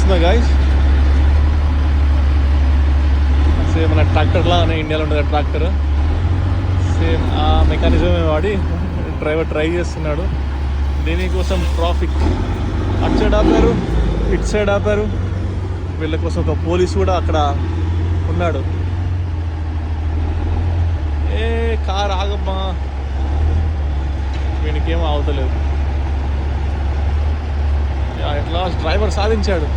చూపిస్తున్నా guys. Same మన tractor లాగానే ఇండియాలో ఉంటుంది ట్రాక్టర్, సేమ్ ఆ మెకానిజమే వాడి డ్రైవర్ ట్రై చేస్తున్నాడు. దీనికోసం ట్రాఫిక్ అటు సైడ్ ఆపారు, ఇటు సైడ్ ఆపారు. వీళ్ళ కోసం ఒక పోలీసు కూడా అక్కడ ఉన్నాడు. ఏ కార్ ఆగమ్మా, వీనికేమో అవతలేదు. ఎట్లా డ్రైవర్ సాధించాడు.